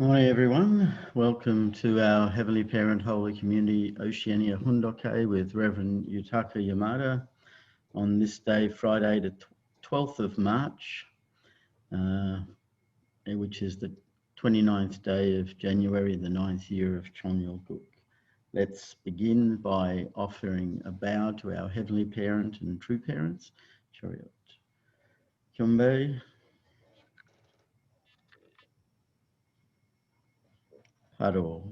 Hi everyone, welcome to our Heavenly Parent Holy Community Oceania Hundoke with Reverend Yutaka Yamada on this day, Friday the 12th of March, which is the 29th day of January, the 9th year of Chongyalguk. Let's begin by offering a bow to our Heavenly Parent and True Parents. Chariot. Kyombe. Haro.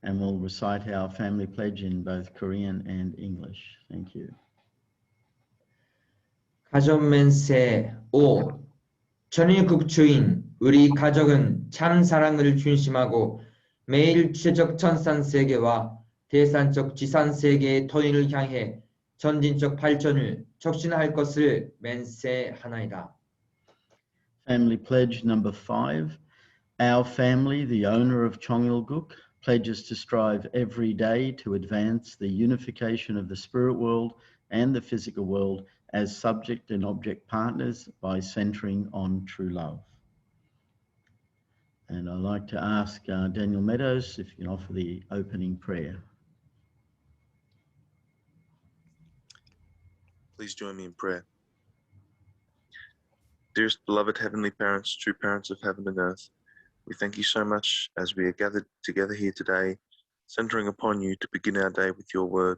And we'll recite our family pledge in both Korean and English. Thank you. 가족맨세 5. 전일국 주인 우리 가족은 참 사랑을 중심하고 매일 주체적 천산세계와 대산적 지산세계의 통일을 향해 전진적 발전을 촉진할 것을 맹세하나이다. Family pledge number 5. Our family, the owner of Chongyalguk, pledges to strive every day to advance the unification of the spirit world and the physical world as subject and object partners by centering on true love. And I'd like to ask Daniel Meadows if you can offer the opening prayer. Please join me in prayer. Dearest beloved Heavenly Parents, true parents of heaven and earth, we thank you so much as we are gathered together here today, centering upon you to begin our day with your word.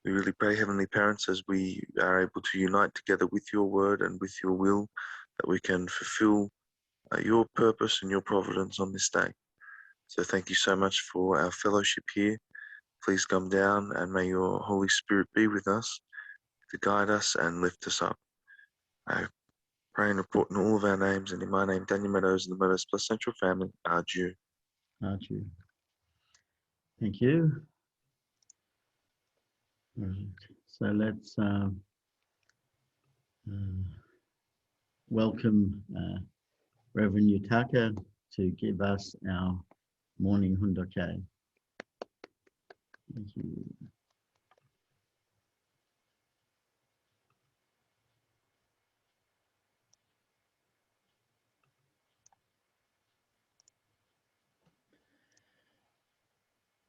We really pray, Heavenly Parents, as we are able to unite together with your word and with your will, that we can fulfill your purpose and your providence on this day. So thank you so much for our fellowship here. Please come down and may your Holy Spirit be with us to guide us and lift us up. I pray and report in all of our names, and in my name, Daniel Meadows, and the Meadows Plus Central family, adieu. Adieu. Thank you. Right. So let's welcome Reverend Yutaka to give us our morning hundoke. Thank you.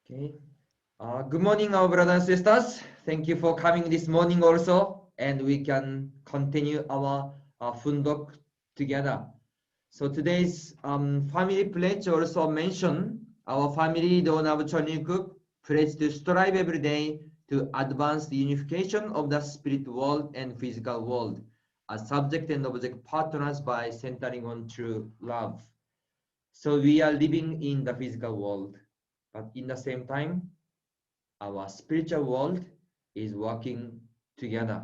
Okay. Good morning, our brothers and sisters. Thank you for coming this morning also, and we can continue our fundok together. So today's family pledge also mentioned our family, the owner of Chonilguk, pledge to strive every day to advance the unification of the spirit world and physical world as subject and object partners by centering on true love. So we are living in the physical world, but in the same time, our spiritual world is working together.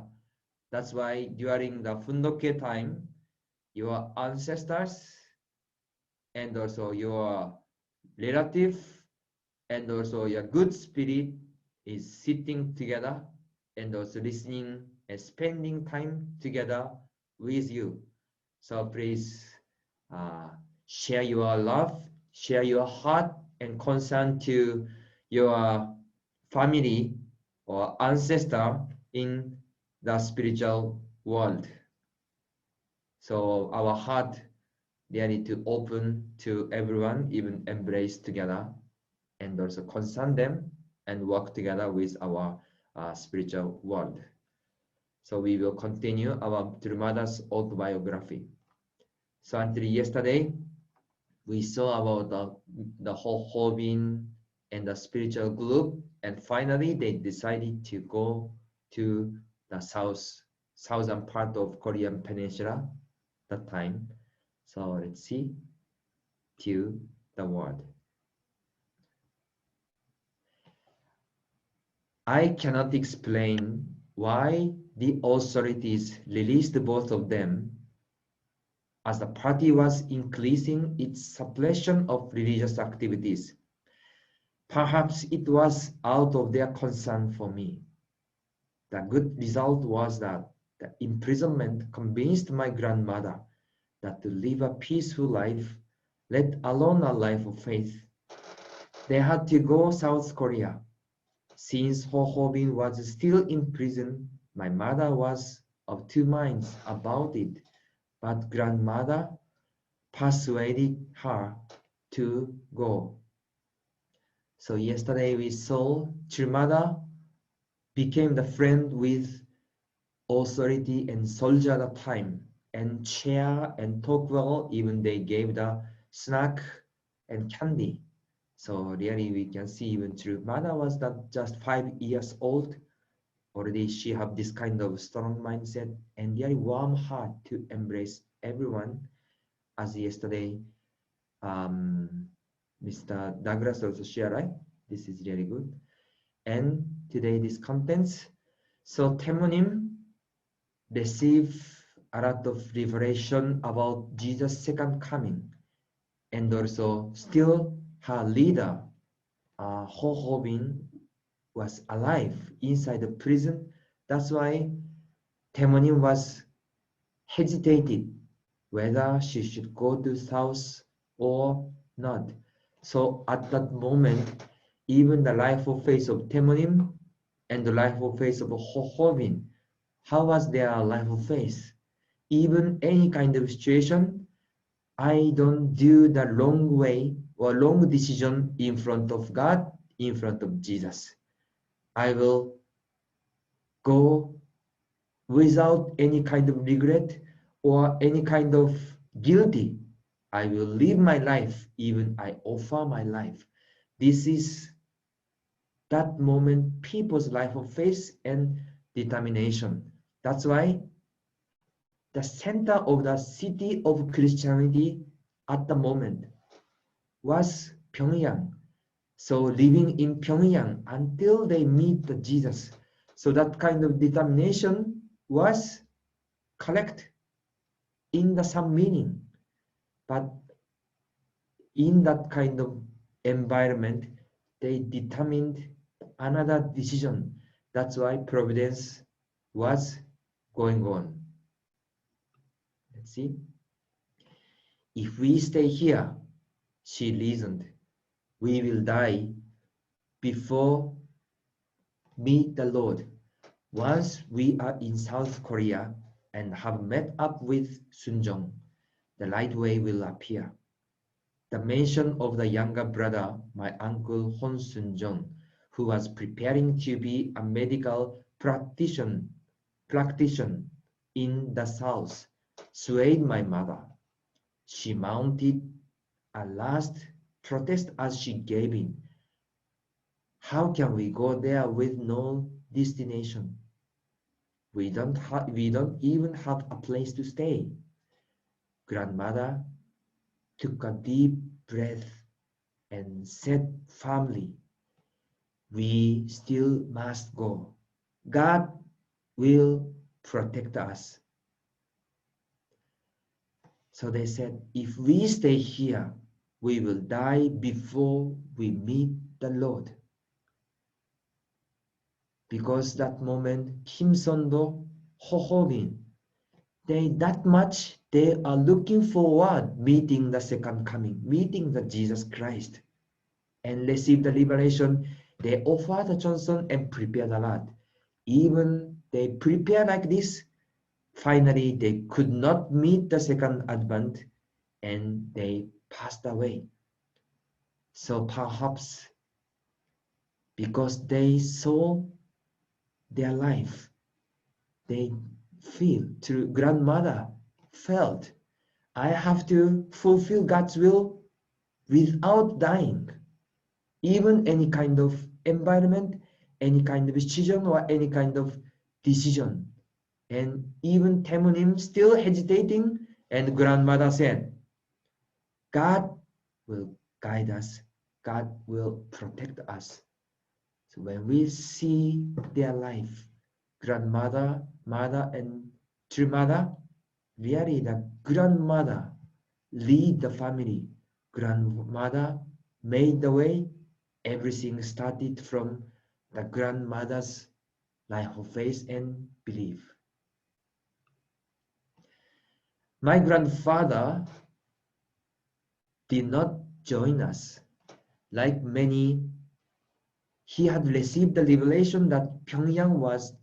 That's why during the Fundoke time, your ancestors and also your relative and also your good spirit is sitting together and also listening and spending time together with you. So please share your love, share your heart and concern to your family or ancestor in the spiritual world. So our heart, they need to open to everyone, even embrace together, and also concern them and work together with our spiritual world. So we will continue our Trumada's autobiography. So until yesterday, we saw about the whole Hobin and the spiritual group, and finally they decided to go to the southern part of Korean Peninsula that time. So let's see to the word. I cannot explain why the authorities released both of them, as the party was increasing its suppression of religious activities. Perhaps it was out of their concern for me. The good result was that the imprisonment convinced my grandmother that to live a peaceful life, let alone a life of faith, they had to go South Korea. Since Ho Ho-bin was still in prison, my mother was of two minds about it, but grandmother persuaded her to go. So yesterday we saw Chirmada became the friend with authority and soldier at the time, and share and talk well, even they gave the snack and candy. So really we can see even Chirmada was not just 5 years old, already she have this kind of strong mindset and very warm heart to embrace everyone, as yesterday Mr. Douglas also shared, right? This is really good. And today this contents. So Temonim receive a lot of revelation about Jesus' second coming, and also still her leader, Ho Ho Bin, was alive inside the prison. That's why Temonim was hesitated whether she should go to south or not. So at that moment, even the life of faith of Temonim and the life of faith of Ho Ho Bin, how was their life of faith? Even any kind of situation, I don't do the wrong way or wrong decision in front of God, in front of Jesus. I will go without any kind of regret or any kind of guilty. I will live my life, even I offer my life. This is that moment, people's life of faith and determination. That's why the center of the city of Christianity at the moment was Pyongyang. So living in Pyongyang until they meet the Jesus. So that kind of determination was correct in the some meaning. But in that kind of environment, they determined another decision. That's why providence was going on. Let's see. If we stay here, she reasoned, we will die before meet the Lord. Once we are in South Korea and have met up with Sunjong, the right way will appear. The mention of the younger brother, my uncle Hon Sunjong, who was preparing to be a medical practitioner in the south, swayed my mother. She mounted a last protest as she gave in. How can we go there with no destination? We don't even have a place to stay. Grandmother took a deep breath and said firmly, we still must go. God will protect us. So they said, if we stay here, we will die before we meet the Lord. Because that moment, Kim Son-do, Ho Ho Bin, they are looking forward meeting the second coming, meeting the Jesus Christ, and receive the liberation. They offer the Johnson and prepare the lot. Even they prepare like this, finally they could not meet the second advent and they passed away. So perhaps because they saw their life, they feel, through grandmother felt, I have to fulfill God's will without dying. Even any kind of environment, any kind of situation or any kind of decision. And even Temonim still hesitating, and grandmother said, God will guide us. God will protect us. So when we see their life, grandmother, mother, and Trimada, really the grandmother lead the family. Grandmother made the way. Everything started from the grandmother's life of faith and belief. My grandfather did not join us. Like many, he had received the revelation that Pyongyang was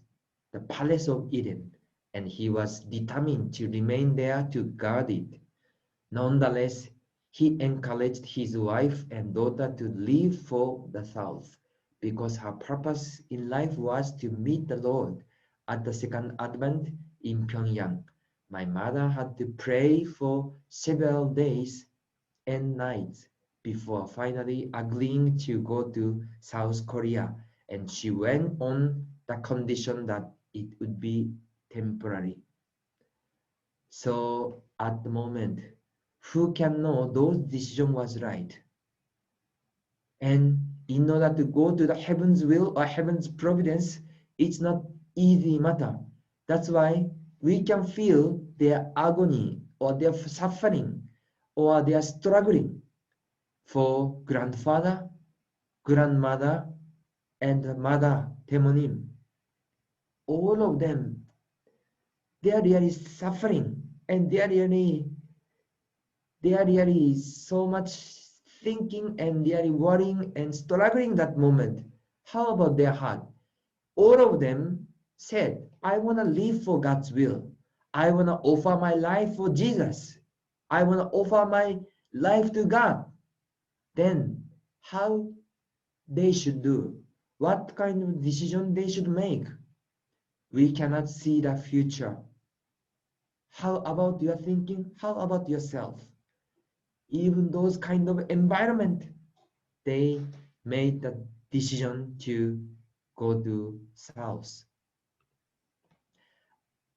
the palace of Eden, and he was determined to remain there to guard it. Nonetheless, he encouraged his wife and daughter to leave for the south because her purpose in life was to meet the Lord at the second advent in Pyongyang. My mother had to pray for several days and nights before finally agreeing to go to South Korea, and she went on the condition that it would be temporary. So at the moment, who can know those decision was right? And in order to go to the heaven's will or heaven's providence, it's not easy matter. That's why we can feel their agony or their suffering or their struggling for grandfather, grandmother, and mother Temonim. All of them, they are really suffering and they are really so much thinking and they are worrying and struggling that moment. How about their heart? All of them said, I want to live for God's will. I want to offer my life for Jesus. I want to offer my life to God. Then how they should do? What kind of decision they should make? We cannot see the future. How about your thinking? How about yourself? Even those kind of environment, they made the decision to go to south.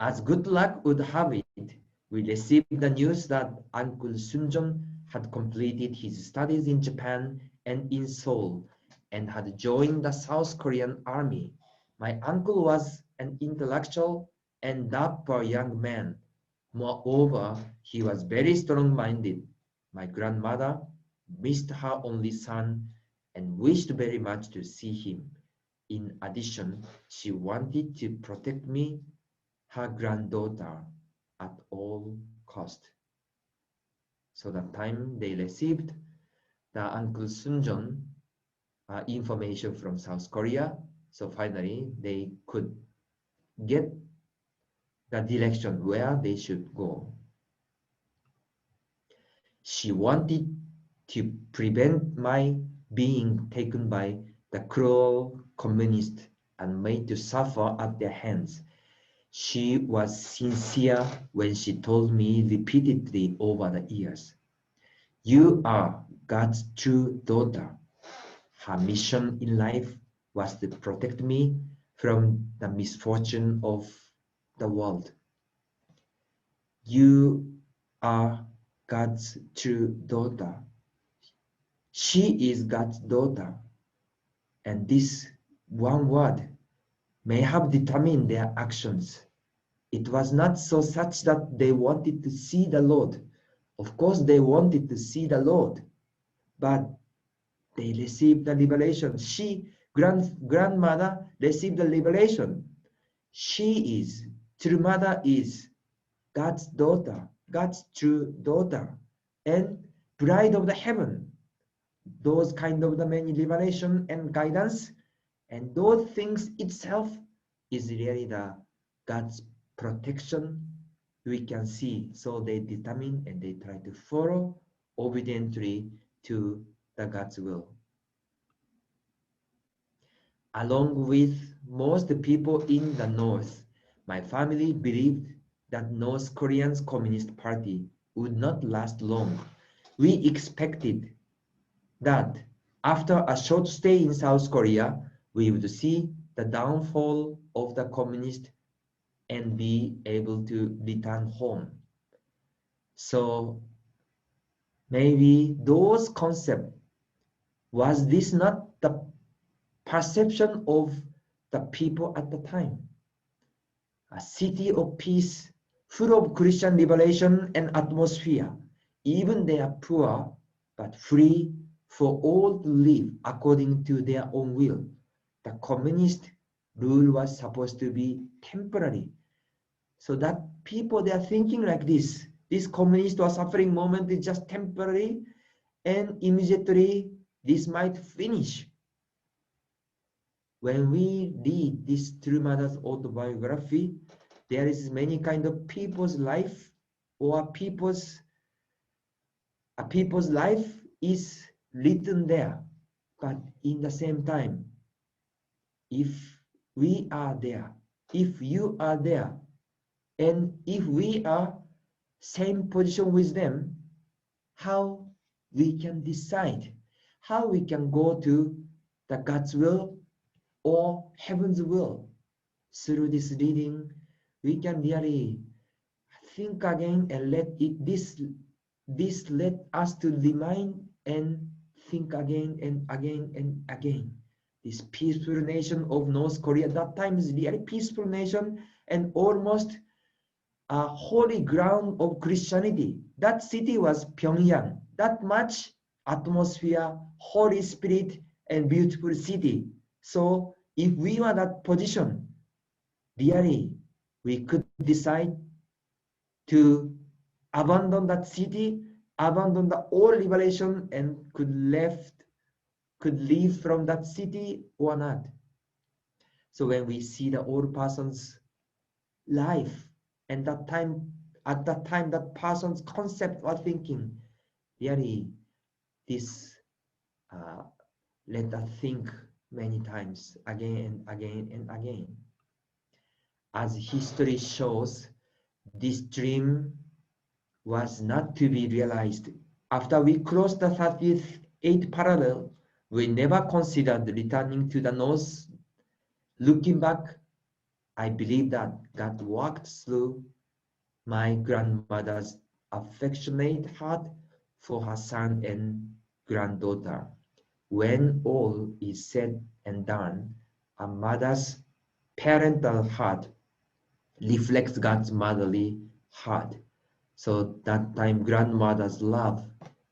As good luck would have it, we received the news that Uncle Sunjong had completed his studies in Japan and in Seoul and had joined the South Korean army. My uncle was an intellectual and dapper young man. Moreover, he was very strong-minded. My grandmother missed her only son and wished very much to see him. In addition, she wanted to protect me, her granddaughter, at all cost. So that time they received the Uncle Sunjong information from South Korea. So finally they could get the direction where they should go. She wanted to prevent my being taken by the cruel communists and made to suffer at their hands. She was sincere when she told me repeatedly over the years, "You are God's true daughter." Her mission in life was to protect me from the misfortune of the world. You are God's true daughter. She is God's daughter. And this one word may have determined their actions. It was not so such that they wanted to see the Lord. Of course, they wanted to see the Lord, but they received the liberation. Grandmother received the liberation. She is, true mother is God's daughter, God's true daughter, and bride of the heaven. Those kind of the many liberation and guidance, and those things itself is really the God's protection we can see. So they determine and they try to follow obediently to the God's will. Along with most people in the North, my family believed that North Korea's Communist Party would not last long. We expected that after a short stay in South Korea, we would see the downfall of the communist and be able to return home. So maybe those concepts, was this not the perception of the people at the time? A city of peace, full of Christian liberation and atmosphere. Even they are poor, but free for all to live according to their own will. The communist rule was supposed to be temporary. So that people, they are thinking like this. This communist or suffering moment is just temporary, and immediately this might finish. When we read this True Mother's autobiography, there is many kind of people's life or people's a people's life is written there. But in the same time, if we are there, if you are there, and if we are same position with them, how we can decide, how we can go to the God's will or heaven's will. Through this reading, we can really think again and let it this let us to remind and think again and again and again. This peaceful nation of North Korea, that time is really peaceful nation and almost a holy ground of Christianity. That city was Pyongyang. That much atmosphere, Holy Spirit, and beautiful city. So if we were that position, really, we could decide to abandon that city, abandon the old liberation, and could leave from that city or not. So when we see the old person's life, and that time, at that time, that person's concept or thinking, really, this let us think many times again and again and again. As history shows, this dream was not to be realized. After we crossed the 38th parallel, we never considered returning to the north. Looking back, I believe that God walked through my grandmother's affectionate heart for her son and granddaughter. When all is said and done, a mother's parental heart reflects God's motherly heart. So that time grandmother's love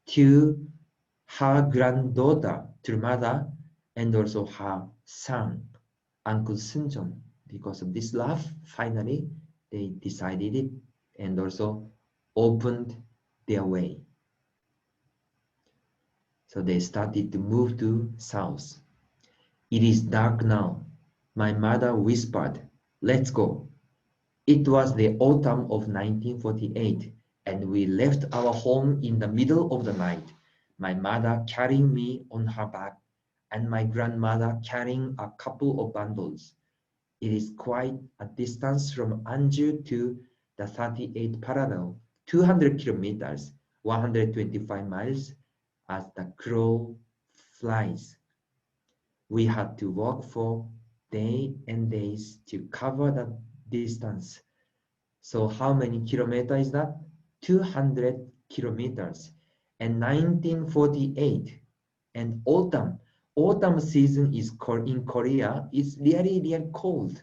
to her granddaughter, to mother, and also her son, Uncle Sunjong. Because of this love, finally, they decided it and also opened their way. So they started to move to south. It is dark now. My mother whispered, "Let's go." It was the autumn of 1948, and we left our home in the middle of the night. My mother carrying me on her back, and my grandmother carrying a couple of bundles. It is quite a distance from Anju to the 38th parallel, 200 kilometers, 125 miles, as the crow flies. We had to walk for days and days to cover the distance. So how many kilometers is that? 200 kilometers. And 1948 and autumn season is in Korea is really, really cold.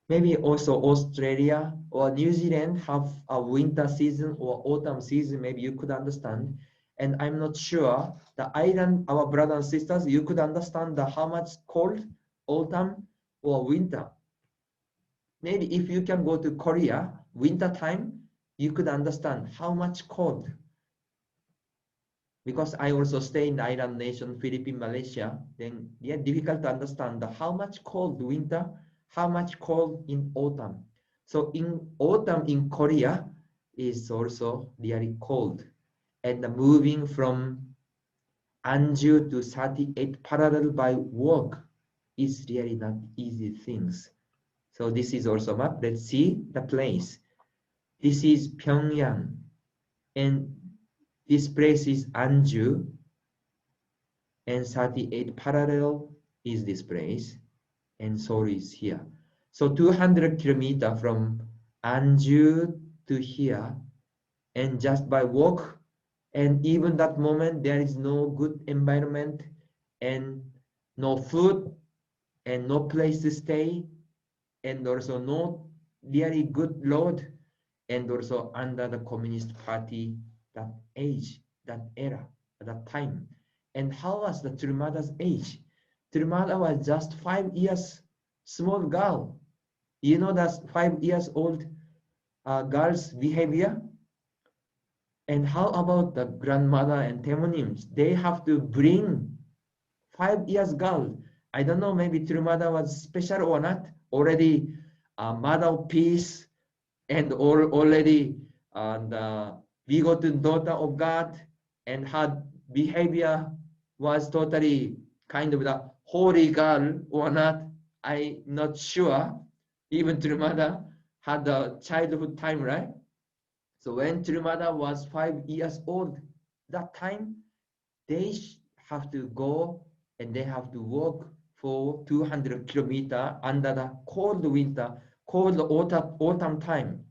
Maybe also Australia or New Zealand have a winter season or autumn season, maybe you could understand. And I'm not sure the island, our brothers and sisters, you could understand how much cold autumn or winter. Maybe if you can go to Korea, winter time, you could understand how much cold. Because I also stay in the island nation, Philippines, Malaysia, then yeah, difficult to understand how much cold winter, how much cold in autumn. So in autumn in Korea is also really cold. And moving from Anju to 38 parallel by walk is really not easy things. So this is also map. Let's see the place. This is Pyongyang, and this place is Anju, and 38 parallel is this place, and Seoul is here. So 200 kilometers from Anju to here, and just by walk, and even that moment there is no good environment, and no food, and no place to stay, and also no really good road, and also under the Communist Party, that age, that era, that time. And how was the Trumada's age? Trumada was just 5 years, small girl. You know that 5 years old girl's behavior? And how about the grandmother and Temonims? They have to bring 5 years girl. I don't know, maybe Trumada was special or not. Already a mother of peace, and already the begotten daughter of God, and her behavior was totally kind of the holy girl or not. I'm not sure. Even Trumada had a childhood time, right? So when Trumada was 5 years old, that time they have to go and they have to walk for 200 kilometers under the cold winter, cold autumn time.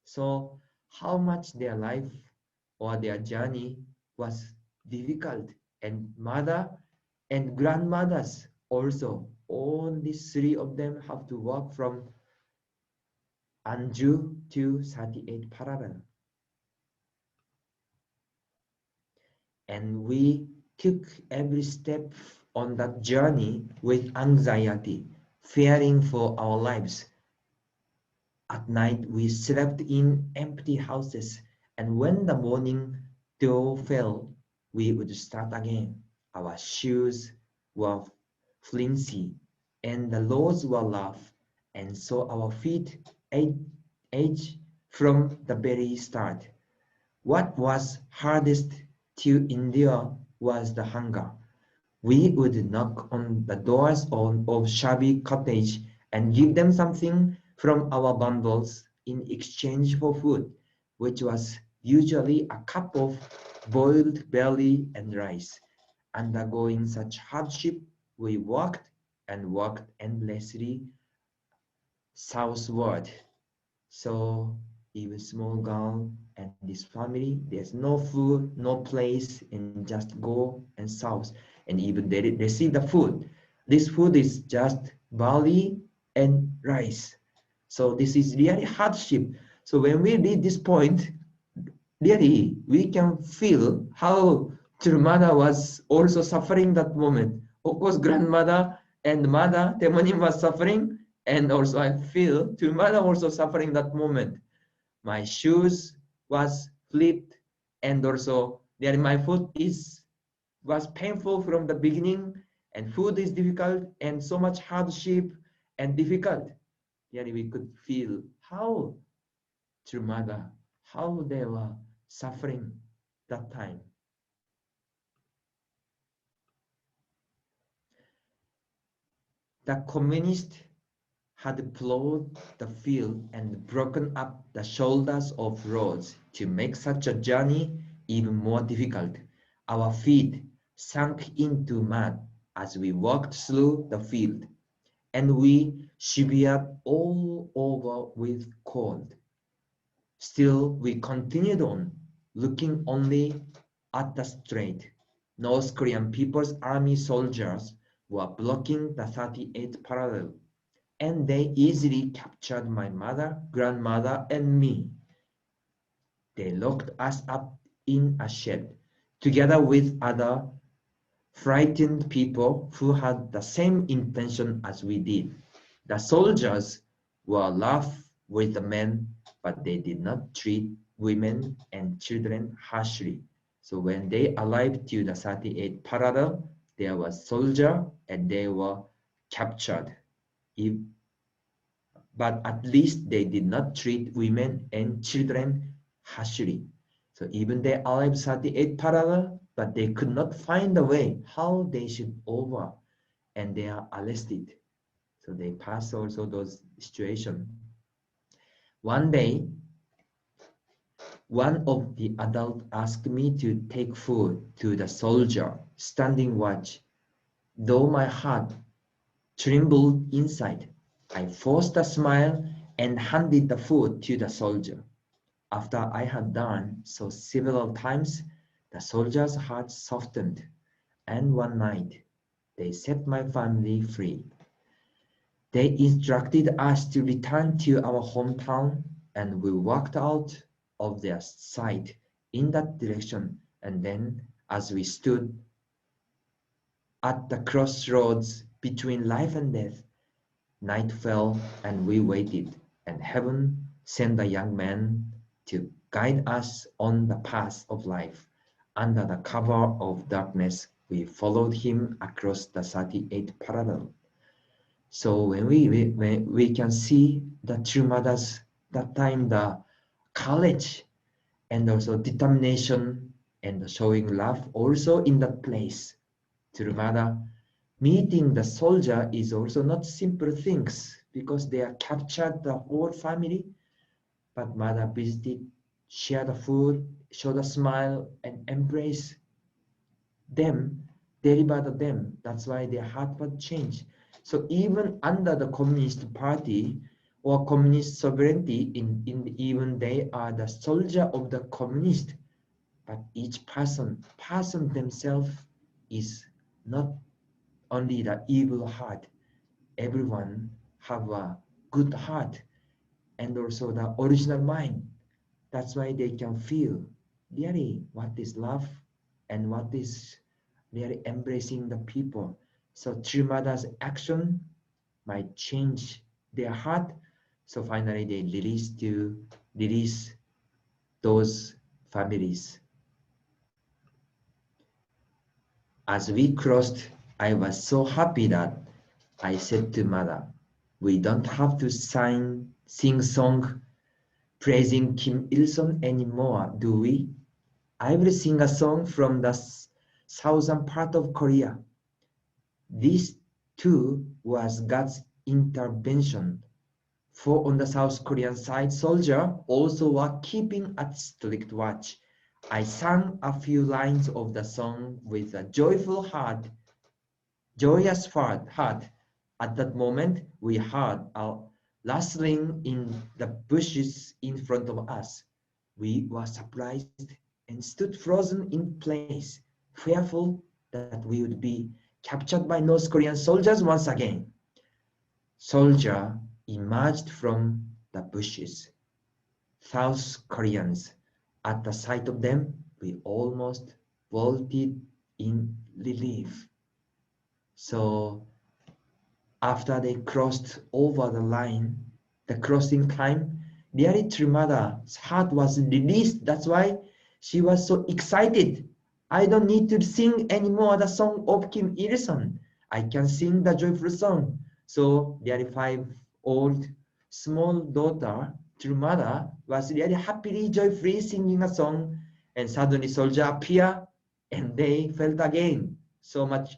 So how much their life or their journey was difficult, and mother and grandmothers also, all these three of them have to walk from Anju to 38 parallel. And we took every step on that journey with anxiety, fearing for our lives. At night, we slept in empty houses, and when the morning dew fell, we would start again. Our shoes were flimsy, and the roads were rough, and so our feet ached from the very start. What was hardest to endure was the hunger. We would knock on the doors of shabby cottage and give them something from our bundles in exchange for food, which was usually a cup of boiled barley and rice. Undergoing such hardship, we walked and walked endlessly southward. So even small girl and this family, there's no food, no place, and just go and south. And even they see the food. This food is just barley and rice. So this is really hardship. So when we reach this point, really we can feel how Trumada was also suffering that moment. Of course, grandmother and mother, Temonim was suffering, and also I feel Trumada also suffering that moment. My shoes was flipped, and also there my foot was painful from the beginning, and food is difficult, and so much hardship and difficult. Really we could feel how Trumada, how they were suffering that time. The communists had plowed the field and broken up the shoulders of roads to make such a journey even more difficult. Our feet sank into mud as we walked through the field, and we shivered all over with cold. Still, we continued on, looking only at the strait. North Korean People's Army soldiers were blocking the 38th parallel, and they easily captured my mother, grandmother, and me. They locked us up in a shed, together with other frightened people who had the same intention as we did. The soldiers were rough with the men, but they did not treat women and children harshly. So when they arrived to the 38th parallel, there was soldier and they were captured. But at least they did not treat women and children harshly. So even they arrived 38 parallel, but they could not find a way how they should over, and they are arrested. So they pass also those situations. One day, one of the adults asked me to take food to the soldier standing watch. Though my heart trembled inside, I forced a smile and handed the food to the soldier. After I had done so several times, the soldier's heart softened, and one night they set my family free. They instructed us to return to our hometown, and we walked out of their sight in that direction. And then, as we stood at the crossroads between life and death, night fell and we waited, and heaven sent a young man to guide us on the path of life. Under the cover of darkness, we followed him across the 38th parallel. So when we can see the true mothers, that time the courage and also determination and showing love also in that place. True mother, meeting the soldier is also not simple things because they are captured the whole family, but mother visited, share the food, show the smile, and embrace them, deliver them. That's why their heart was changed. So even under the communist party or communist sovereignty, even they are the soldier of the communist, but each person themselves is not only the evil heart. Everyone have a good heart and also the original mind. That's why they can feel really what is love and what is really embracing the people. So Trimada's action might change their heart. So finally they release those families. As we crossed, I was so happy that I said to mother, we don't have to sing song praising Kim Il-sung anymore, do we? I will sing a song from the southern part of Korea. This too was God's intervention. For on the South Korean side, soldiers also were keeping a strict watch. I sang a few lines of the song with a joyous heart. At that moment, we heard a rustling in the bushes in front of us. We were surprised and stood frozen in place, fearful that we would be captured by North Korean soldiers once again. Soldier emerged from the bushes. South Koreans. At the sight of them, we almost bolted in relief. So after they crossed over the line, the crossing time, really Trimada's heart was released. That's why she was so excited. I don't need to sing anymore the song of Kim Il-sung. I can sing the joyful song. So their 5-year-old small daughter, Trimada, was really happily, joyfully singing a song, and suddenly soldier appear, and they felt again so much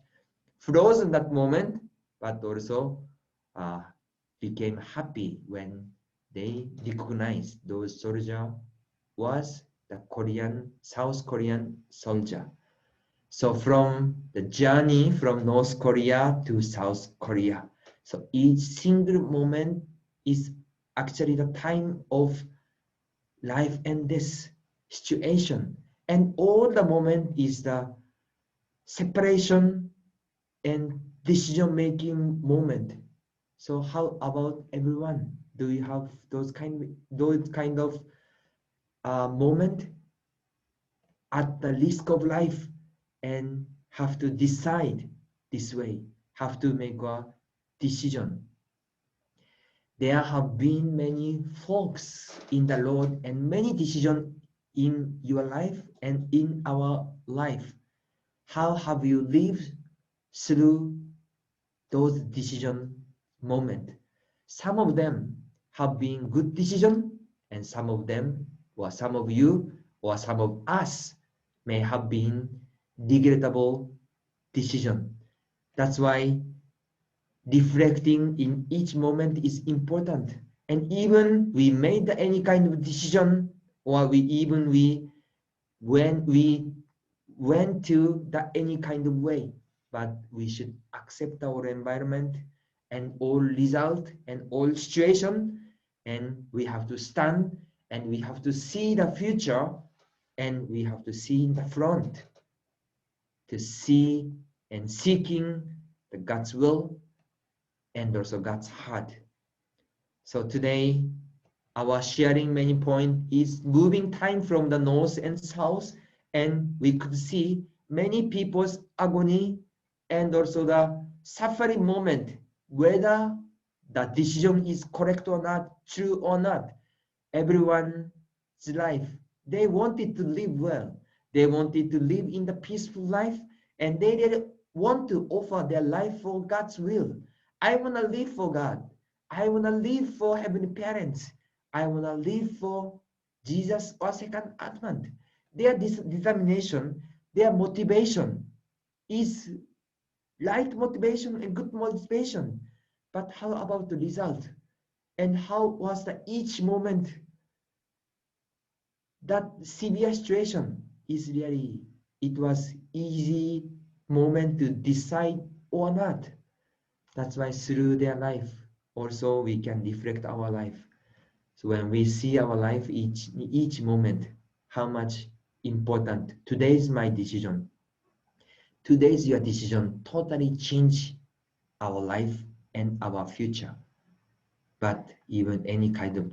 frozen that moment, but also became happy when they recognized those soldier was the South Korean soldier. So from the journey from North Korea to South Korea, so each single moment is actually the time of life and death situation, and all the moment is the separation and decision-making moment. So how about everyone? Do you have those kind of moment at the risk of life and have to decide this way, have to make a decision? There have been many folks in the Lord and many decisions in your life and in our life. How have you lived through those decision moment? Some of them have been good decision, and some of them, or some of you, or some of us may have been regrettable decision. That's why reflecting in each moment is important. And even we made any kind of decision, or when we went to any kind of way, but we should accept our environment and all result and all situation, and we have to stand and we have to see the future, and we have to see in the front to see and seeking the God's will and also God's heart. So today our sharing many point is moving time from the north and south, and we could see many people's agony and also the suffering moment, whether the decision is correct or not, true or not. Everyone's life, they wanted to live well, they wanted to live in the peaceful life, and they didn't want to offer their life for God's will. I want to live for God. I want to live for heavenly parents. I want to live for Jesus or second advent. their determination, their motivation is right motivation and good motivation. But how about the result? And how was the each moment that severe situation is really, it was easy moment to decide or not. That's why through their life, also we can reflect our life. So when we see our life, each moment, how much important, today is my decision. Today is your decision, totally change our life and our future. But even any kind of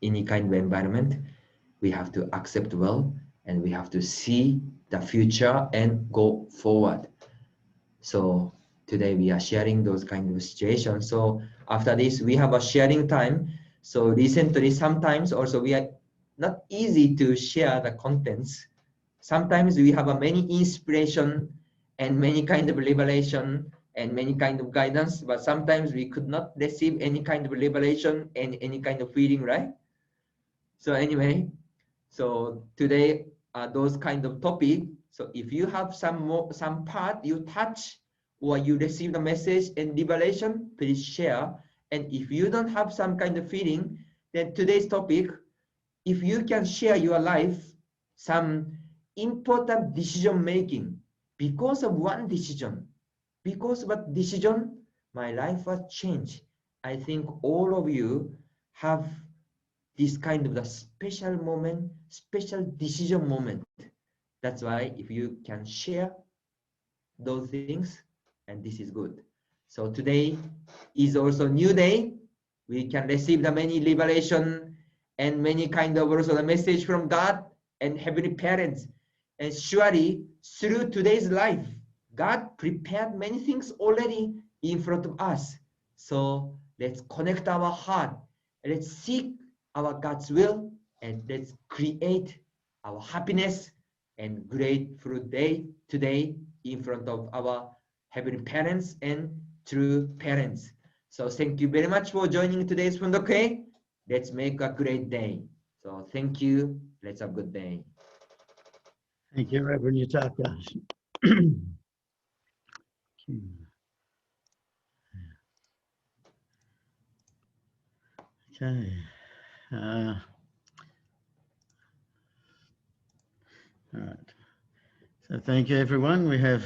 environment, we have to accept well, and we have to see the future and go forward. So today we are sharing those kind of situations. So after this, we have a sharing time. So recently, sometimes also we are not easy to share the contents. Sometimes we have a many inspiration and many kind of revelation and many kind of guidance, but sometimes we could not receive any kind of revelation and any kind of feeling, right? So anyway, so today those kind of topic. So if you have some part you touch or you receive the message and revelation, please share. And if you don't have some kind of feeling, then today's topic, if you can share your life, some important decision making because of one decision, because of what decision, my life was changed. I think all of you have this kind of the special moment, special decision moment. That's why if you can share those things, and this is good. So today is also new day. We can receive the many liberation and many kind of also the message from God and heavenly parents. And surely through today's life, God prepared many things already in front of us. So let's connect our heart. Let's seek our God's will, and let's create our happiness and grateful day today in front of our heavenly parents and true parents. So thank you very much for joining today's Fundoke. Let's make a great day. So thank you. Let's have a good day. Thank you, Reverend Yutaka. Okay. All right. So thank you, everyone. We have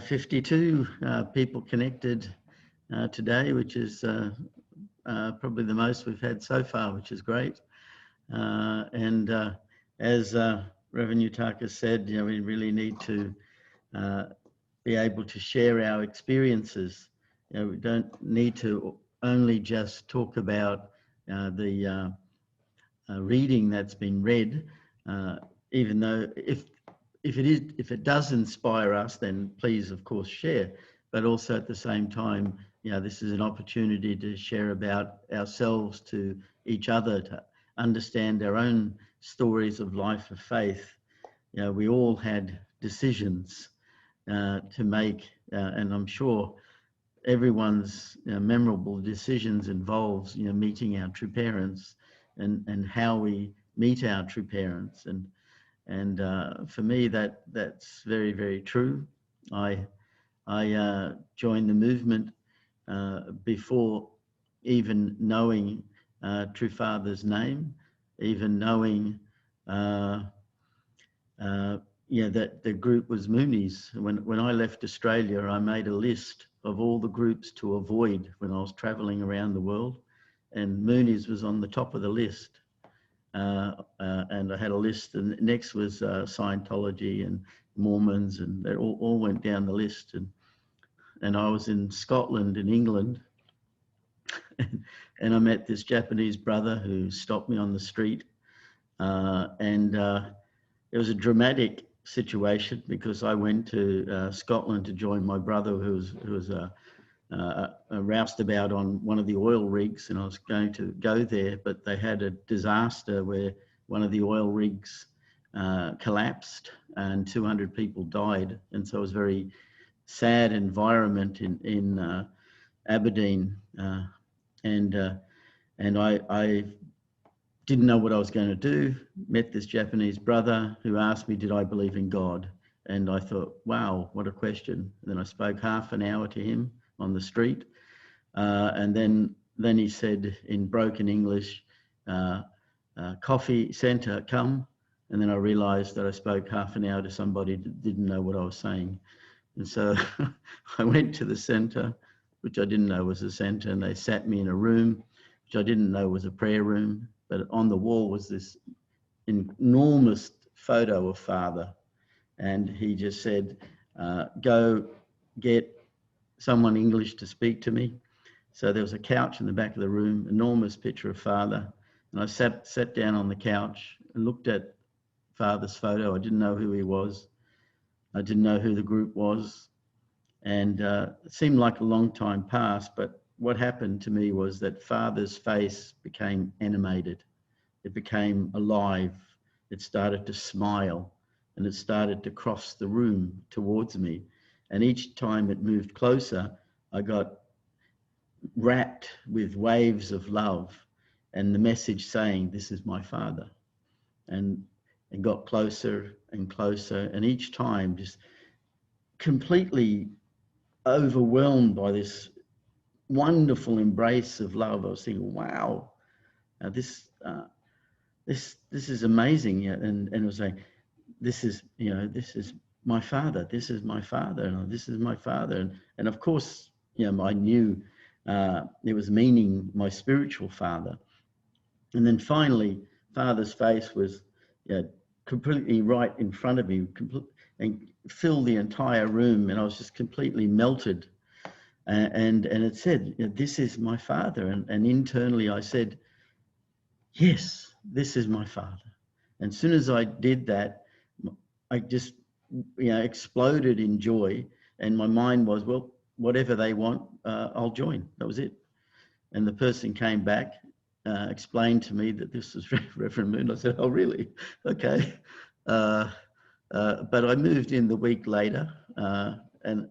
52 people connected today, which is probably the most we've had so far, which is great. As Reverend Yutaka said, you know, we really need to be able to share our experiences. You know, we don't need to only just talk about the reading that's been read, even though if it does inspire us, then please, of course, share. But also at the same time, you know, this is an opportunity to share about ourselves to each other, to understand our own stories of life of faith. You know, we all had decisions to make, and I'm sure everyone's memorable decisions involves, you know, meeting our true parents and how we meet our true parents. And for me, that's very, very true. I joined the movement before even knowing True Father's name, even knowing that the group was Moonies. When I left Australia, I made a list of all the groups to avoid when I was traveling around the world, and Moonies was on the top of the list. And I had a list, and next was Scientology and Mormons, and they all went down the list. And I was in Scotland, in England, and I met this Japanese brother who stopped me on the street, and it was a dramatic situation because I went to Scotland to join my brother who was a roustabout on one of the oil rigs, and I was going to go there, but they had a disaster where one of the oil rigs collapsed and 200 people died. And so it was a very sad environment in Aberdeen. And I didn't know what I was going to do. Met this Japanese brother who asked me, did I believe in God? And I thought, wow, what a question. And then I spoke half an hour to him on the street. And then he said in broken English, coffee center, come. And then I realized that I spoke half an hour to somebody that didn't know what I was saying. And so I went to the center, which I didn't know was a center, and they sat me in a room, which I didn't know was a prayer room. But on the wall was this enormous photo of Father. And he just said, go get someone English to speak to me. So there was a couch in the back of the room, enormous picture of Father. And I sat down on the couch and looked at Father's photo. I didn't know who he was. I didn't know who the group was. And it seemed like a long time passed, but what happened to me was that Father's face became animated. It became alive. It started to smile, and it started to cross the room towards me. And each time it moved closer, I got wrapped with waves of love and the message saying, this is my Father. And it got closer and closer, and each time just completely overwhelmed by this wonderful embrace of love. I was thinking, wow, this is amazing. And it was like, this is my Father. This is my Father. And this is my Father. And of course, I knew it was meaning my spiritual father. And then finally, Father's face was completely right in front of me, and filled the entire room, and I was just completely melted. And it said, this is my Father. And internally I said, yes, this is my Father. And as soon as I did that, I just exploded in joy, and my mind was, well, whatever they want, I'll join. That was it. And the person came back, explained to me that this was Reverend Moon. I said, oh, really? Okay. But I moved in the week later, and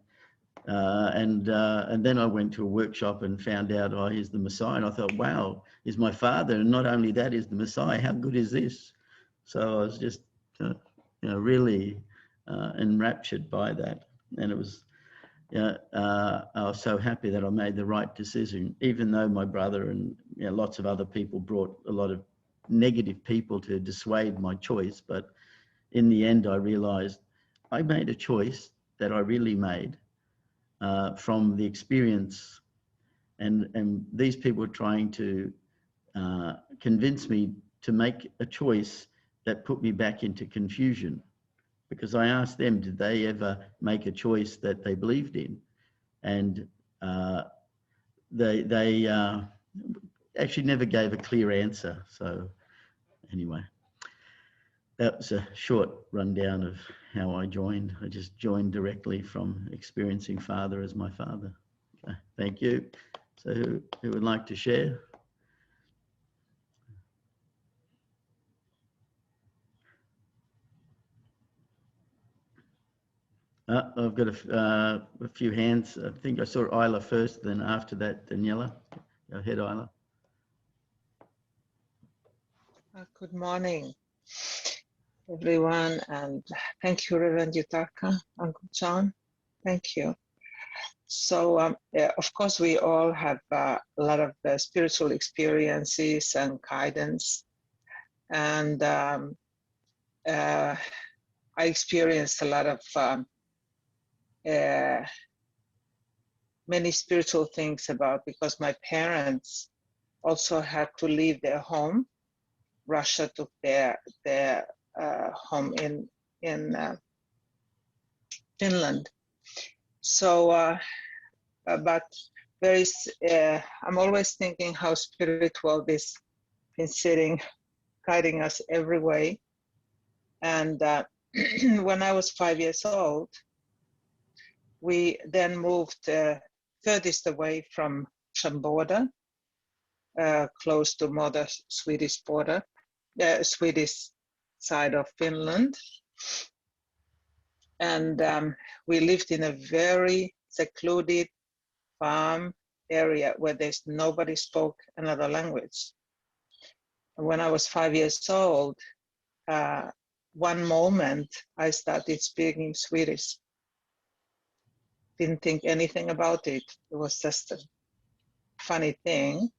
then I went to a workshop and found out, oh, he's the Messiah. And I thought, wow, he's my Father. And not only that, he's the Messiah. How good is this? So I was just, really enraptured by that. And it was, I was so happy that I made the right decision, even though my brother and lots of other people brought a lot of negative people to dissuade my choice. But in the end, I realized I made a choice that I really made from the experience. And these people were trying to convince me to make a choice that put me back into confusion. Because I asked them, did they ever make a choice that they believed in? And they actually never gave a clear answer. So anyway, that was a short rundown of how I joined. I just joined directly from experiencing Father as my Father. Okay, thank you. So who would like to share? I've got a few hands. I think I saw Isla first, then after that, Daniela. Go ahead, Isla. Good morning, everyone, and thank you, Reverend Yutaka, Uncle John. Thank you. So, of course, we all have a lot of spiritual experiences and guidance, and I experienced a lot of many spiritual things because my parents also had to leave their home. Russia took their home in Finland. So, but there is, I'm always thinking how spiritual this been sitting, guiding us every way. And when I was 5 years old, we then moved furthest away from Russian border, close to more the Swedish border, Swedish side of Finland. And we lived in a very secluded farm area where nobody spoke another language. when I was 5 years old, one moment I started speaking Swedish. Didn't think anything about it. It was just a funny thing.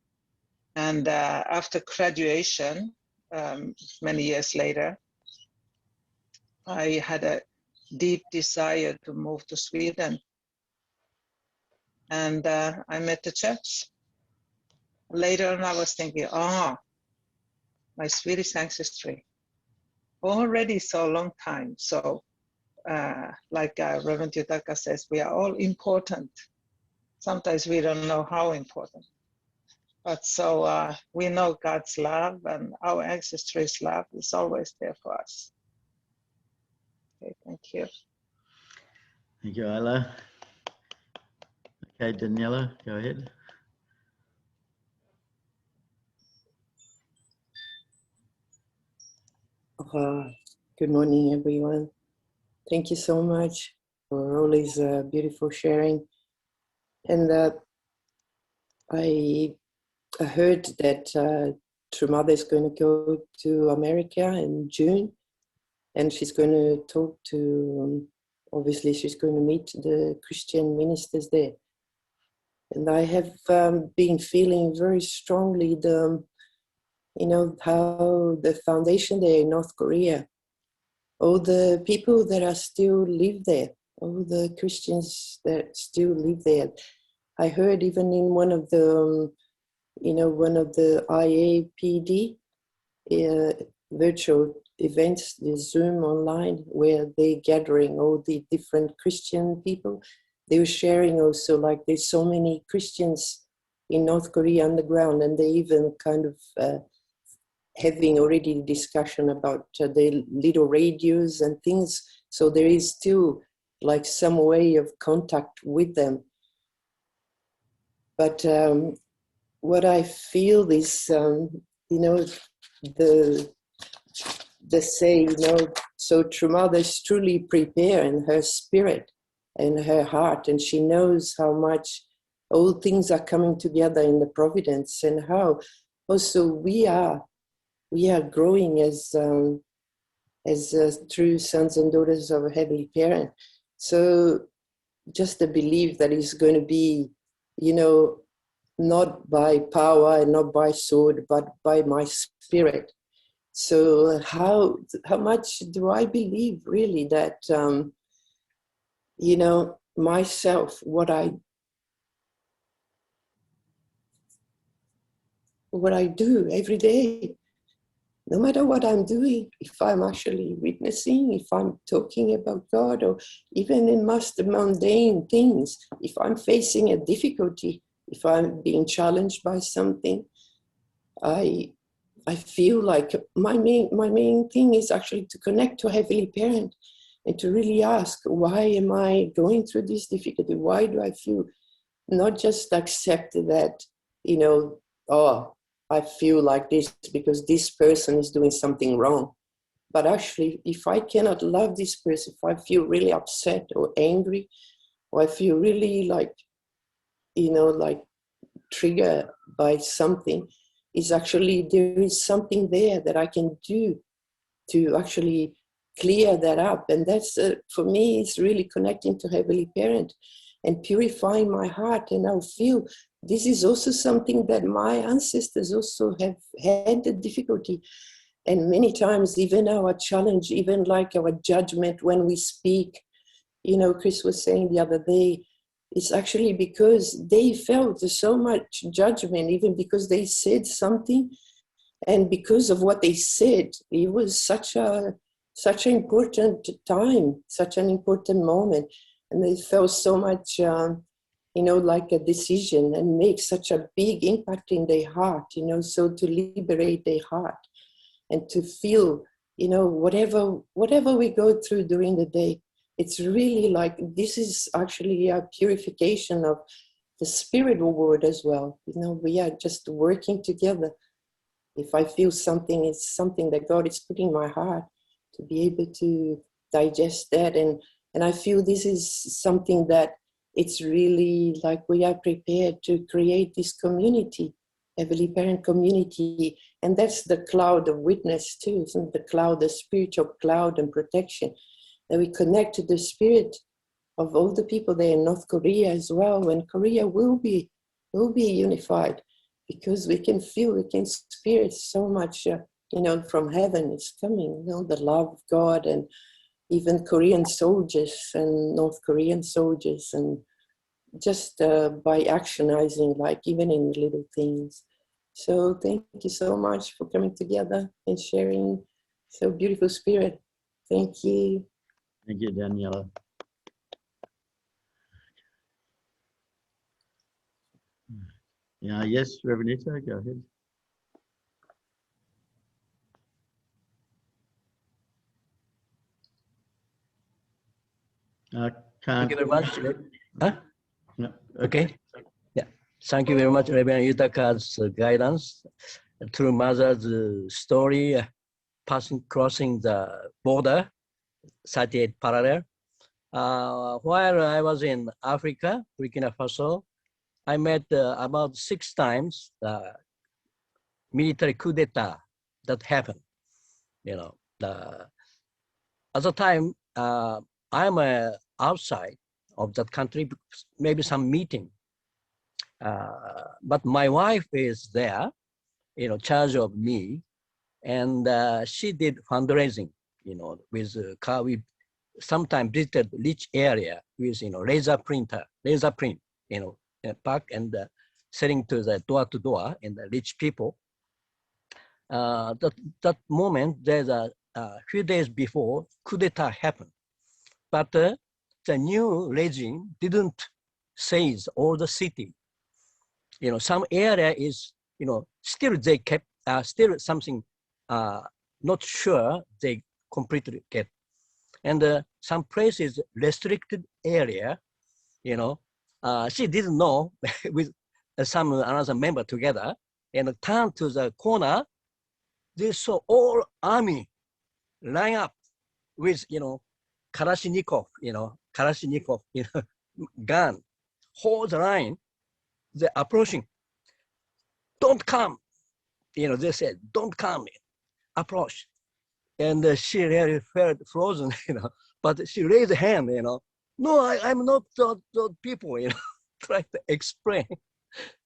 And after graduation, many years later, I had a deep desire to move to Sweden. And I met the church. Later on, I was thinking, my Swedish ancestry, already so long time. So like Reverend Yutaka says, we are all important. Sometimes we don't know how important. But so we know God's love, and our ancestry's love is always there for us. Okay, thank you. Thank you, Ayla. Okay, Daniela, go ahead. Good morning, everyone. Thank you so much for all this beautiful sharing. And I heard that True Mother is going to go to America in June, and she's going to talk to, obviously she's going to meet the Christian ministers there. And I have been feeling very strongly how the foundation there in North Korea, all the people that are still live there, all the Christians that still live there. I heard even in one of the, one of the IAPD virtual events, the Zoom online, where they're gathering all the different Christian people. They were sharing also, like, there's so many Christians in North Korea underground, and they even kind of having already discussion about the little radios and things. So there is still like some way of contact with them. But what I feel is, the say, so True Mother is truly preparing her spirit and her heart, and she knows how much all things are coming together in the providence, and how also we are growing as true sons and daughters of a heavenly parent. So just the belief that it's going to be, not by power and not by sword, but by my spirit. So how much do I believe really that, myself, what I do every day, no matter what I'm doing, if I'm actually witnessing, if I'm talking about God, or even in most mundane things, if I'm facing a difficulty, if I'm being challenged by something, I feel like my main thing is actually to connect to Heavenly Parent and to really ask, why am I going through this difficulty? Why do I feel, not just accept that, I feel like this because this person is doing something wrong. But actually, if I cannot love this person, if I feel really upset or angry, or I feel really like triggered by something, is actually, there is something there that I can do to actually clear that up. And that's, for me, it's really connecting to Heavenly Parent and purifying my heart. And I'll feel this is also something that my ancestors also have had the difficulty. And many times, even our challenge, even like our judgment when we speak, Chris was saying the other day, it's actually because they felt so much judgment, even because they said something. And because of what they said, it was such an important time, such an important moment. And they felt so much, like a decision, and make such a big impact in their heart, so to liberate their heart and to feel, whatever we go through during the day, it's really like, this is actually a purification of the spiritual world as well. We are just working together. If I feel something, it's something that God is putting in my heart, to be able to digest that. And I feel this is something that it's really like we are prepared to create this community Heavenly Parent community. And that's the cloud of witness too, isn't it? The cloud, the spiritual cloud and protection. That we connect to the spirit of all the people there in North Korea as well, when Korea will be unified, because we can feel, we can experience so much, from heaven is coming, the love of God, and even Korean soldiers and North Korean soldiers, and just by actionizing, like even in little things. So thank you so much for coming together and sharing so beautiful spirit. Thank you. Thank you, Daniela. Yeah, yes, Reverend Ito, go ahead. Thank you very much. Huh? No, okay. Yeah. Thank you very much, Reverend Yutaka's guidance through Mother's story, crossing the border, 38 parallel. While I was in Africa, Burkina Faso, I met about 6 times the military coup d'etat that happened. At the time, I'm outside of that country, maybe some meeting. But my wife is there, charge of me, and she did fundraising, with car. We sometimes visited rich area with, laser print, pack and selling to the door to door and the rich people. That moment, there's a few days before coup d'etat happened, but the new regime didn't seize all the city. Some area is, still they kept, still something not sure they completely get. And some places restricted area, she didn't know with some another member together, and turned to the corner, they saw all army line up with, Kalashnikov, gun, hold the line, they're approaching. Don't come, they said, don't come, approach. And she really felt frozen, but she raised a hand, no, I'm not those people, try to explain.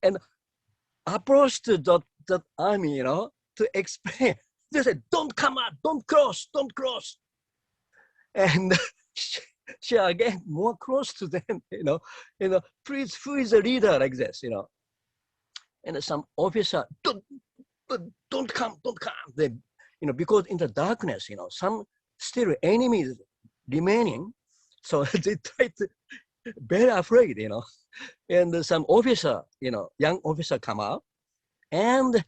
And approached that army, to explain. They said, don't come out, don't cross. And she again more close to them, please, who is the leader like this, And some officer, don't come. They, because in the darkness, some still enemies remaining, so they try to, very afraid, And some officer, young officer come out, and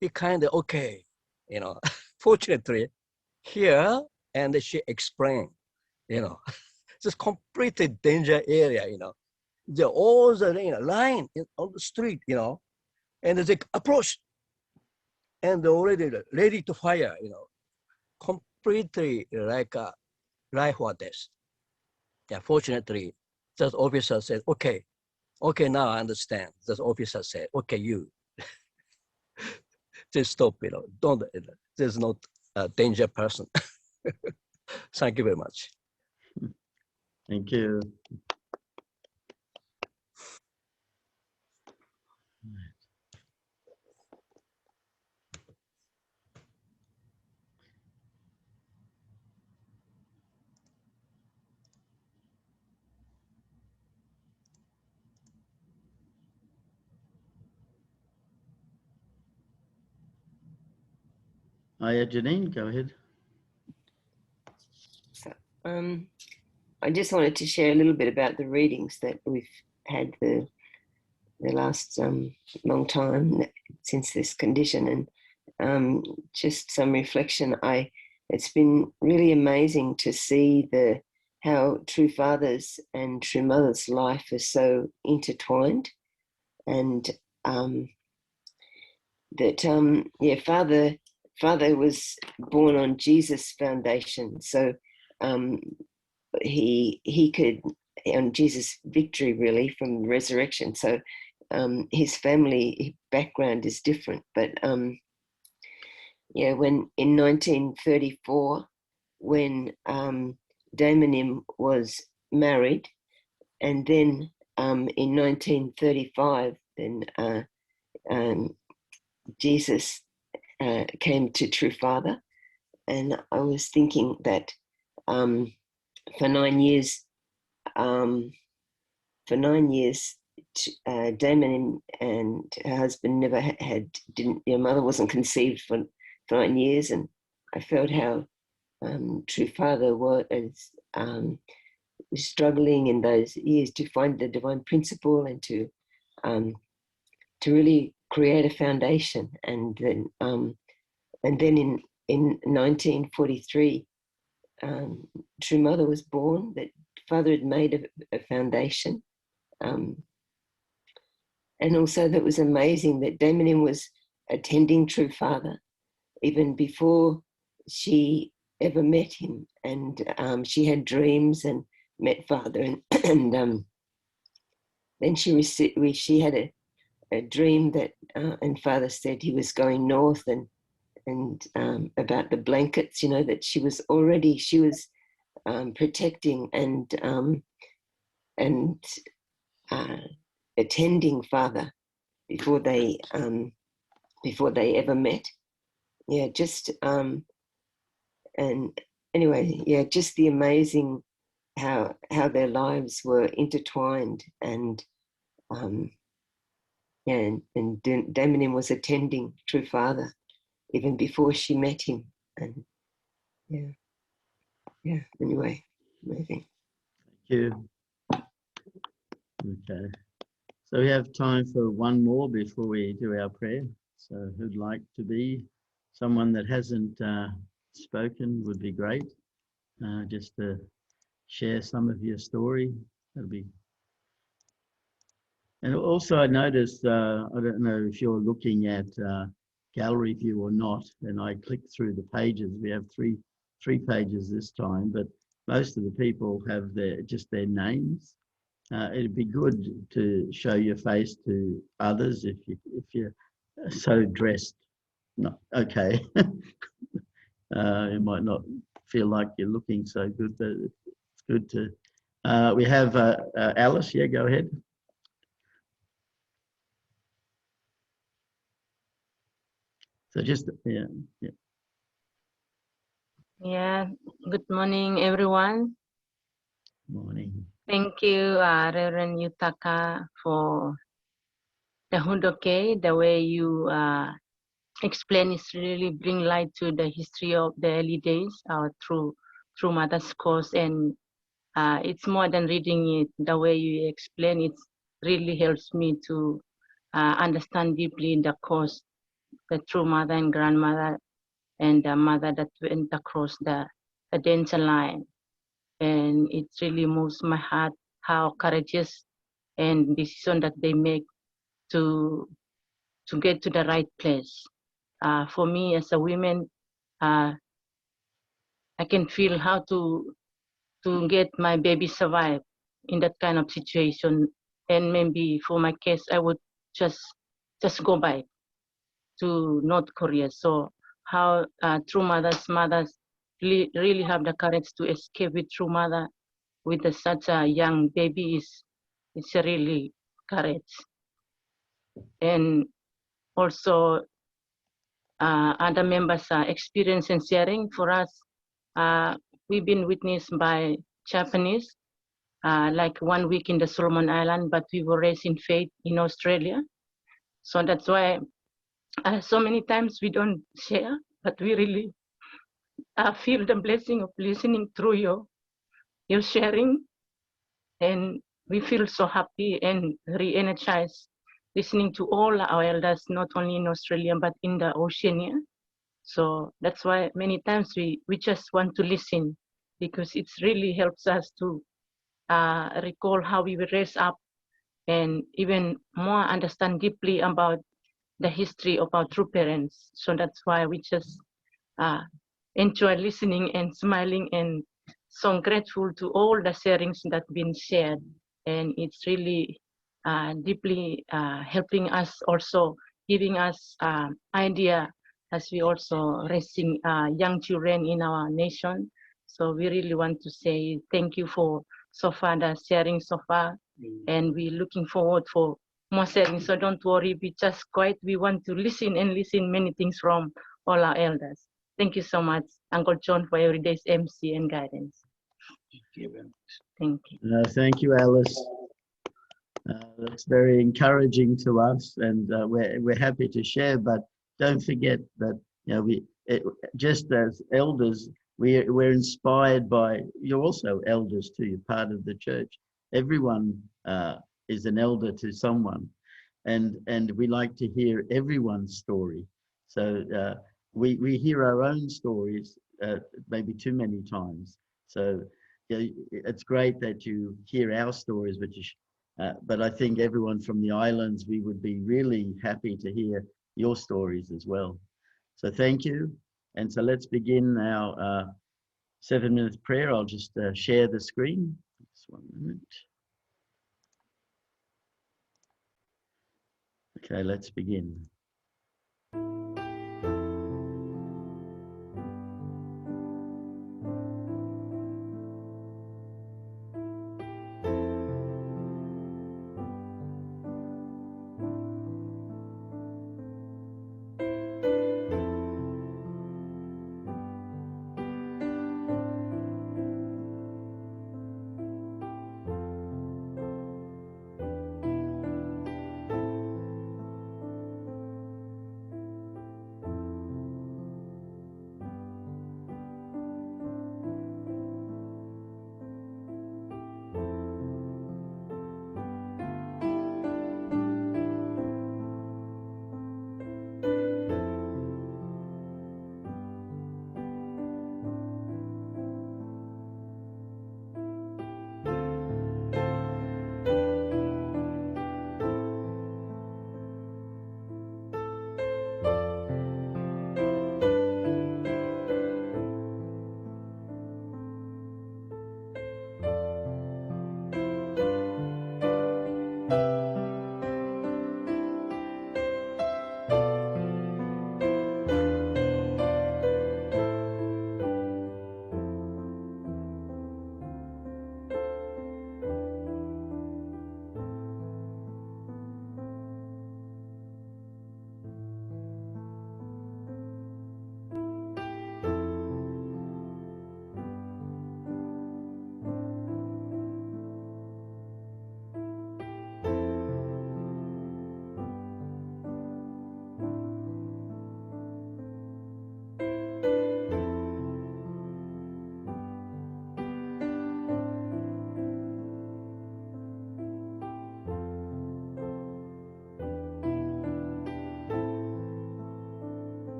he kind of, okay, fortunately, here, and she explained, this completely danger area, they're all the line on the street, and they approach, and they're already ready to fire, completely like a life or death. Yeah, fortunately, that officer said, okay, now I understand. That officer said, okay, you just stop, don't, there's not a danger person. Thank you very much. Thank you. Yeah, Janine, go ahead. I just wanted to share a little bit about the readings that we've had the last long time since this condition, and just some reflection. It's been really amazing to see how true father's and true mother's life is so intertwined, and that father was born on Jesus' foundation, so he could, on Jesus' victory really from resurrection. So his family background is different. But yeah, when in 1934, when Daimonim was married, and then in 1935, then Jesus came to True Father, and I was thinking that for 9 years, Daimonim and her husband never your mother wasn't conceived for 9 years, and I felt how True Father was struggling in those years to find the divine principle and to really create a foundation. And then in 1943, True Mother was born. That Father had made a foundation. And also that was amazing that Daimonim was attending True Father even before she ever met him. And she had dreams and met Father. And then she had a dream that, and Father said he was going north, and about the blankets, that she was protecting and attending Father before they ever met. Yeah, just and anyway, yeah, just the amazing how their lives were intertwined, and Daimonim was attending True Father even before she met him, and yeah, anyway, amazing. Thank you. Okay, so we have time for one more before we do our prayer. So who'd like to be someone that hasn't spoken would be great, just to share some of your story. That'll be. And also I noticed, I don't know if you're looking at gallery view or not, and I clicked through the pages. We have three pages this time, but most of the people have just their names. It'd be good to show your face to others if you're so dressed. No, okay. You might not feel like you're looking so good, but it's good to. We have Alice. Yeah, go ahead. So just yeah. Yeah, good morning, everyone. Morning. Thank you, Reverend Yutaka, for the Hundoke. The way you explain is really bring light to the history of the early days through Mother's course, and it's more than reading it. The way you explain it really helps me to understand deeply the course, the true mother and grandmother, and the mother that went across the danger line. And it really moves my heart how courageous and decision that they make to get to the right place. For me as a woman, I can feel how to get my baby survive in that kind of situation. And maybe for my case, I would just go back to North Korea. So how true mothers really have the courage to escape with true mother with such a young baby it's a really courage. And also other members experience and sharing for us. We've been witnessed by Japanese, like 1 week in the Solomon Island, but we were raised in faith in Australia. So that's why so many times we don't share, but we really feel the blessing of listening through your sharing. And we feel so happy and re-energized listening to all our elders, not only in Australia, but in the Oceania. So that's why many times we just want to listen, because it really helps us to recall how we were raised up and even more understand deeply about the history of our true parents. So that's why we just enjoy listening and smiling, and so grateful to all the sharings that have been shared. And it's really deeply helping us, also giving us idea as we also raising young children in our nation. So we really want to say thank you for so far the sharing so far, and we're looking forward for more sharing. So don't worry, be just quiet. We want to listen and listen many things from all our elders. Thank you so much, Uncle John, for every day's MC and guidance. Thank you. Thank you, Alice. That's very encouraging to us, and we're happy to share. But don't forget that just as elders, we're inspired by. You're also elders too. You're part of the church. Everyone is an elder to someone, and we like to hear everyone's story. So we hear our own stories maybe too many times. So it's great that you hear our stories, but I think everyone from the islands, we would be really happy to hear your stories as well. So thank you. And so let's begin our 7 minutes prayer. I'll just share the screen. Just 1 minute. Okay, let's begin.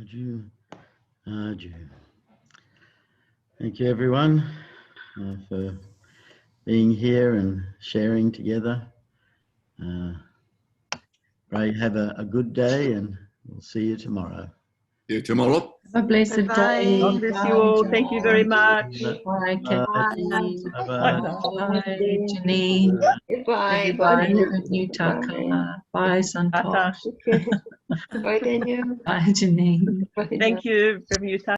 Aju, aju. Thank you, everyone, for being here and sharing together. Pray have a good day, and we'll see you tomorrow. See you tomorrow. Have a blessed day. God bless you all. Thank you very much. Bye, Kathy. Bye-bye. Bye, Janine. Goodbye. Everybody, Bye. Nutaka. Bye, Santosh. Bye, Daniel. Bye, Janine. Bye, Thank you from Utah.